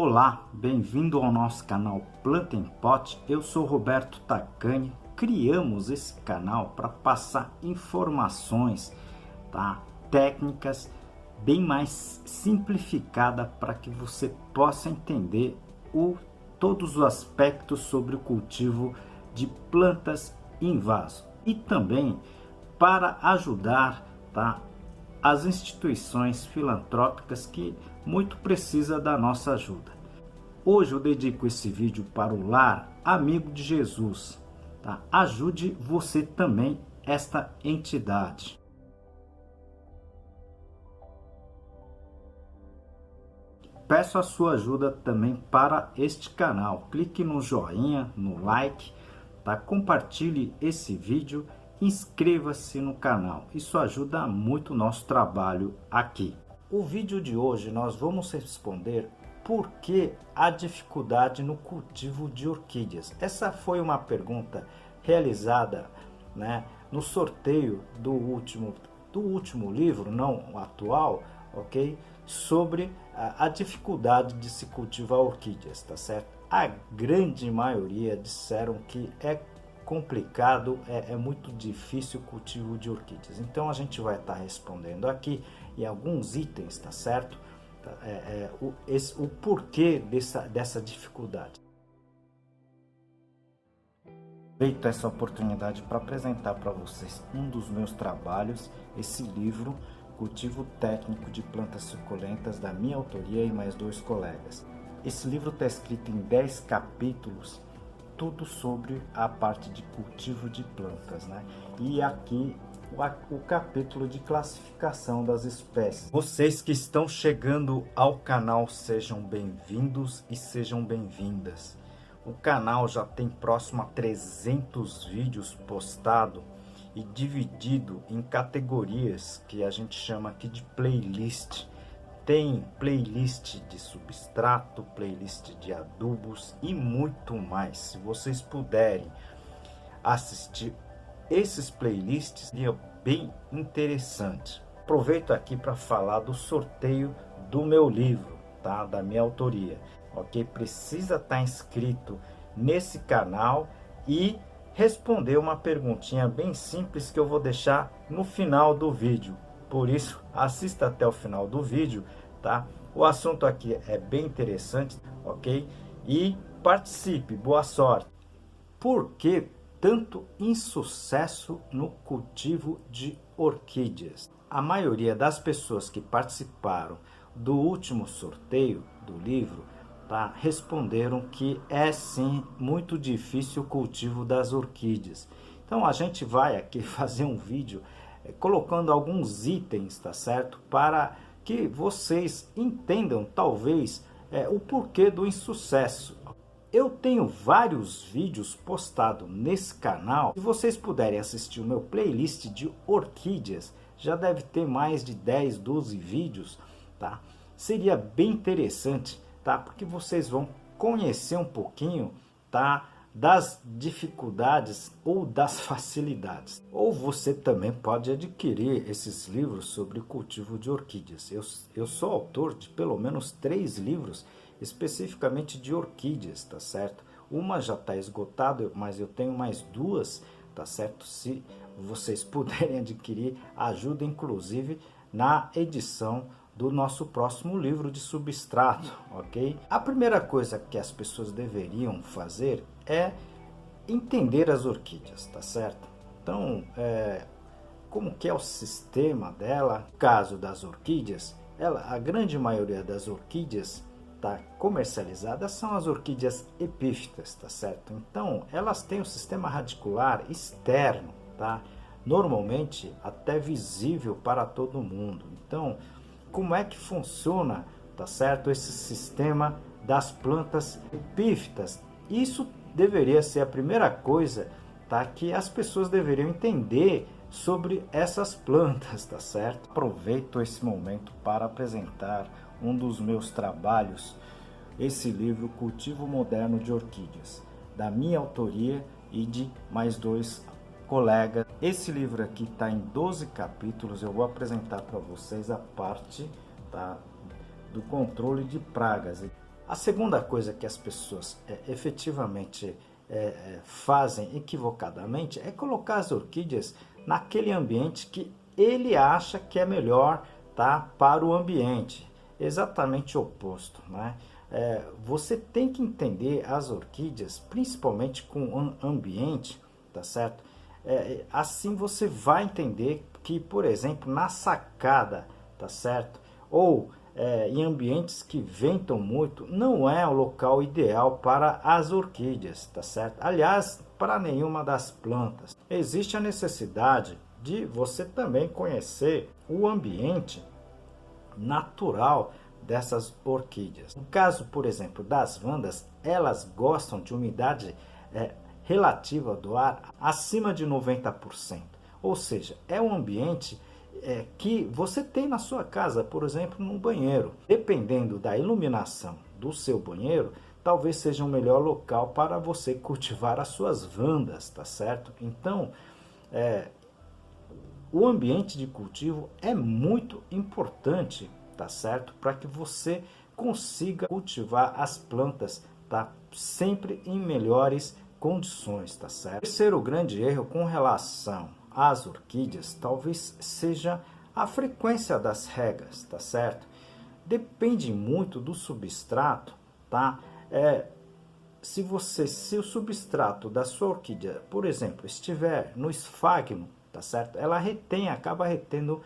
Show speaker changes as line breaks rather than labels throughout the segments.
Olá, bem-vindo ao nosso canal Planta em Pot. Eu sou Roberto Tacani. Criamos esse canal para passar informações, tá? Técnicas bem mais simplificada para que você possa entender todos os aspectos sobre o cultivo de plantas em vaso e também para ajudar, tá, as instituições filantrópicas que muito precisa da nossa ajuda. Hoje eu dedico esse vídeo para o Lar Amigo de Jesus, tá? Ajude você também esta entidade. Peço a sua ajuda também para este canal. Clique no joinha, no like, tá? Compartilhe esse vídeo, inscreva-se no canal. Isso ajuda muito o nosso trabalho aqui. O vídeo de hoje nós vamos responder por que a dificuldade no cultivo de orquídeas. Essa foi uma pergunta realizada, né, no sorteio do último livro, não o atual, ok? Sobre a dificuldade de se cultivar orquídeas, tá certo? A grande maioria disseram que é complicado, é muito difícil o cultivo de orquídeas. Então a gente vai estar respondendo aqui em alguns itens, tá certo? O porquê dessa dificuldade. Aproveito essa oportunidade para apresentar para vocês um dos meus trabalhos, esse livro, Cultivo Técnico de Plantas Suculentas, da minha autoria e mais 2 colegas. Esse livro está escrito em 10 capítulos, tudo sobre a parte de cultivo de plantas, né? E aqui o capítulo de classificação das espécies. Vocês que estão chegando ao canal, sejam bem-vindos e sejam bem-vindas. O canal já tem próximo a 300 vídeos postados e dividido em categorias que a gente chama aqui de playlist. Tem playlist de substrato, playlist de adubos e muito mais. Se vocês puderem assistir esses playlists, seria bem interessante. Aproveito aqui para falar do sorteio do meu livro, tá? Da minha autoria, ok? Precisa estar inscrito nesse canal e responder uma perguntinha bem simples que eu vou deixar no final do vídeo. Por isso, assista até o final do vídeo, tá? O assunto aqui é bem interessante, ok? E participe, boa sorte. Por que tanto insucesso no cultivo de orquídeas? A maioria das pessoas que participaram do último sorteio do livro, tá, responderam que é sim muito difícil o cultivo das orquídeas. Então a gente vai aqui fazer um vídeo colocando alguns itens, tá certo? Para que vocês entendam talvez o porquê do insucesso. Eu tenho vários vídeos postados nesse canal. Se vocês puderem assistir o meu playlist de orquídeas, já deve ter mais de 10, 12 vídeos, tá? Seria bem interessante, tá? Porque vocês vão conhecer um pouquinho, tá, das dificuldades ou das facilidades. Ou você também pode adquirir esses livros sobre cultivo de orquídeas. Eu sou autor de pelo menos 3 livros especificamente de orquídeas, tá certo? Uma já está esgotada, mas eu tenho mais 2, tá certo? Se vocês puderem adquirir, ajuda inclusive na edição do nosso próximo livro de substrato, ok? A primeira coisa que as pessoas deveriam fazer é entender as orquídeas, tá certo? Então, como que é o sistema dela? No caso das orquídeas, a grande maioria das orquídeas tá comercializadas são as orquídeas epífitas, tá certo? Então, elas têm um sistema radicular externo, tá? Normalmente até visível para todo mundo. Então, como é que funciona, tá certo, esse sistema das plantas epífitas? Isso deveria ser a primeira coisa, tá, que as pessoas deveriam entender sobre essas plantas, tá certo? Aproveito esse momento para apresentar um dos meus trabalhos, esse livro Cultivo Moderno de Orquídeas, da minha autoria e de mais 2 colegas. Esse livro aqui está em 12 capítulos. Eu vou apresentar para vocês a parte, tá, do controle de pragas. A segunda coisa que as pessoas efetivamente fazem equivocadamente é colocar as orquídeas naquele ambiente que ele acha que é melhor, tá, para o ambiente. Exatamente o oposto, né? Você tem que entender as orquídeas, principalmente com o ambiente, tá certo? Assim você vai entender que, por exemplo, na sacada, tá certo? Ou em ambientes que ventam muito, não é o local ideal para as orquídeas, tá certo? Aliás, para nenhuma das plantas. Existe a necessidade de você também conhecer o ambiente natural dessas orquídeas. No caso, por exemplo, das vandas, elas gostam de umidade relativa do ar acima de 90%. Ou seja, é um ambiente que você tem na sua casa, por exemplo, no banheiro. Dependendo da iluminação do seu banheiro, talvez seja o melhor local para você cultivar as suas vandas, tá certo? Então, o ambiente de cultivo é muito importante, tá certo? Para que você consiga cultivar as plantas, tá? Sempre em melhores condições, tá certo? O terceiro grande erro com relação às orquídeas talvez seja a frequência das regas, tá certo? Depende muito do substrato, tá? Se o substrato da sua orquídea, por exemplo, estiver no esfagno, tá certo? Ela acaba retendo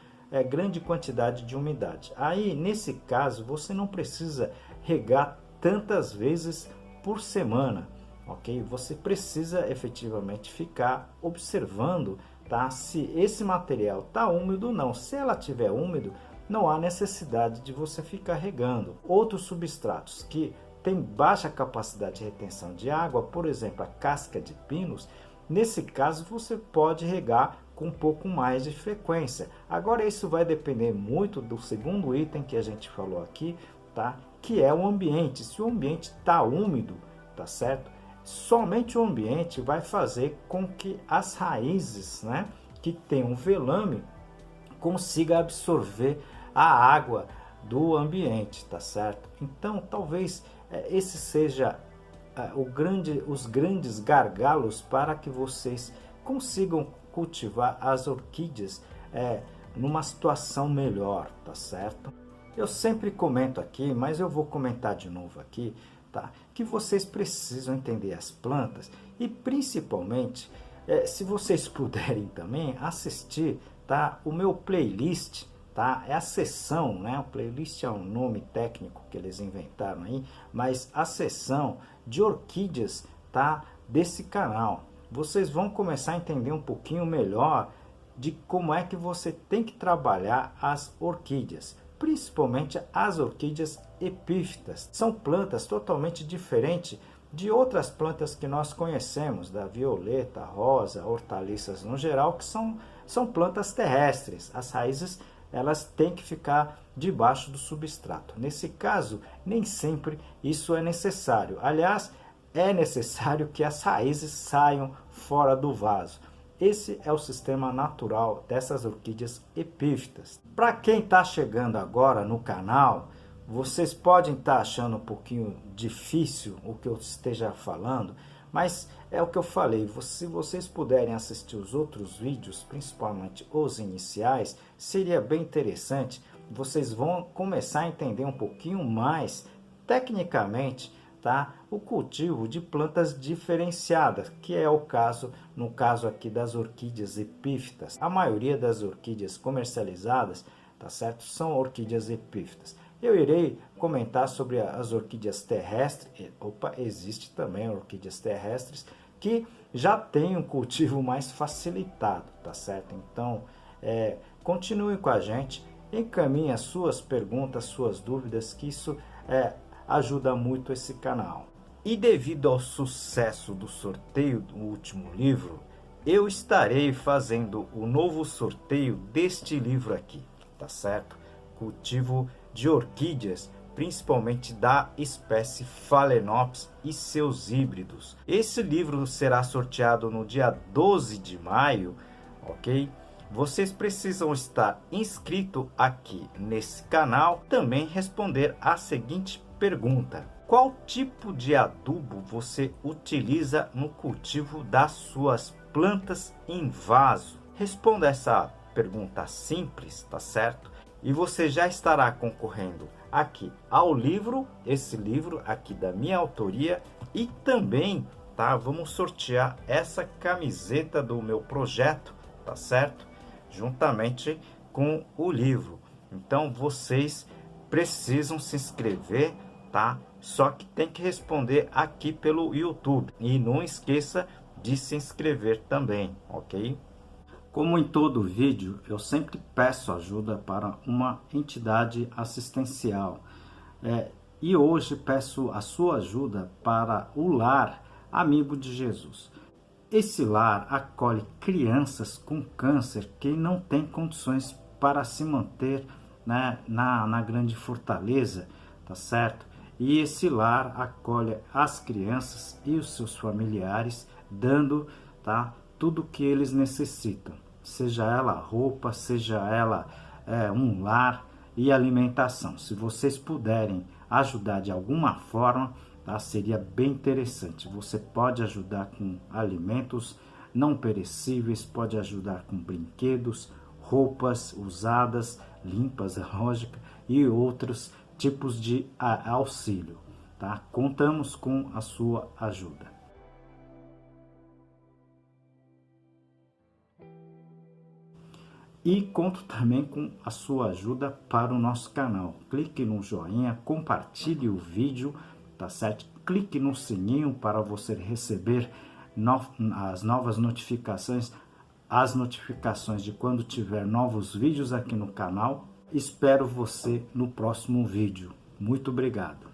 grande quantidade de umidade. Aí, nesse caso, você não precisa regar tantas vezes por semana, ok? Você precisa efetivamente ficar observando, tá? Se esse material está úmido ou não. Se ela estiver úmido, não há necessidade de você ficar regando. Outros substratos que têm baixa capacidade de retenção de água, por exemplo, a casca de pinos, nesse caso você pode regar com um pouco mais de frequência. Agora isso vai depender muito do segundo item que a gente falou aqui, tá? Que é o ambiente. Se o ambiente está úmido, tá certo? Somente o ambiente vai fazer com que as raízes, né, que tem um velame, consiga absorver a água do ambiente, tá certo? Então, talvez esse seja os grandes gargalos para que vocês consigam cultivar as orquídeas numa situação melhor, tá certo? Eu sempre comento aqui, mas eu vou comentar de novo aqui, tá? Que vocês precisam entender as plantas e principalmente, se vocês puderem também assistir, tá? O meu playlist, tá? É a seção, né? O playlist é um nome técnico que eles inventaram aí, mas a seção de orquídeas, tá? Desse canal. Vocês vão começar a entender um pouquinho melhor de como é que você tem que trabalhar as orquídeas, principalmente as orquídeas epífitas. São plantas totalmente diferentes de outras plantas que nós conhecemos, da violeta, rosa, hortaliças no geral, que são plantas terrestres. As raízes elas têm que ficar debaixo do substrato. Nesse caso, nem sempre isso é necessário. Aliás, é necessário que as raízes saiam fora do vaso. Esse é o sistema natural dessas orquídeas epífitas. Para quem está chegando agora no canal, vocês podem estar achando um pouquinho difícil o que eu esteja falando, mas é o que eu falei, se vocês puderem assistir os outros vídeos, principalmente os iniciais, seria bem interessante. Vocês vão começar a entender um pouquinho mais tecnicamente, tá? O cultivo de plantas diferenciadas, que é o caso, no caso aqui das orquídeas epífitas. A maioria das orquídeas comercializadas, tá certo? São orquídeas epífitas. Eu irei comentar sobre as orquídeas terrestres. Opa, existe também orquídeas terrestres que já tem um cultivo mais facilitado, tá certo? Então, continue com a gente, encaminhe as suas perguntas, suas dúvidas, que isso ajuda muito esse canal. E devido ao sucesso do sorteio do último livro, eu estarei fazendo o novo sorteio deste livro aqui, tá certo? Cultivo de orquídeas, principalmente da espécie Phalaenopsis e seus híbridos. Esse livro será sorteado no dia 12 de maio, ok? Vocês precisam estar inscrito aqui nesse canal, também responder a seguinte pergunta: Qual tipo de adubo você utiliza no cultivo das suas plantas em vaso? Responda essa pergunta simples, tá certo? E você já estará concorrendo aqui ao livro, esse livro aqui da minha autoria, e também, tá? Vamos sortear essa camiseta do meu projeto, tá certo? Juntamente com o livro. Então vocês precisam se inscrever, tá? Só que tem que responder aqui pelo YouTube. E não esqueça de se inscrever também, ok? Como em todo vídeo, eu sempre peço ajuda para uma entidade assistencial. E hoje peço a sua ajuda para o Lar Amigo de Jesus. Esse lar acolhe crianças com câncer que não têm condições para se manter, né, na grande fortaleza, tá certo? E esse lar acolhe as crianças e os seus familiares, dando, tá, tudo o que eles necessitam, seja ela roupa, seja ela um lar e alimentação. Se vocês puderem ajudar de alguma forma, tá, seria bem interessante. Você pode ajudar com alimentos não perecíveis, pode ajudar com brinquedos, roupas usadas, limpas, lógica, e outros tipos de auxílio, tá? Contamos com a sua ajuda. E conto também com a sua ajuda para o nosso canal. Clique no joinha, compartilhe o vídeo, tá certo? Clique no sininho para você receber as novas notificações, as notificações de quando tiver novos vídeos aqui no canal. Espero você no próximo vídeo. Muito obrigado.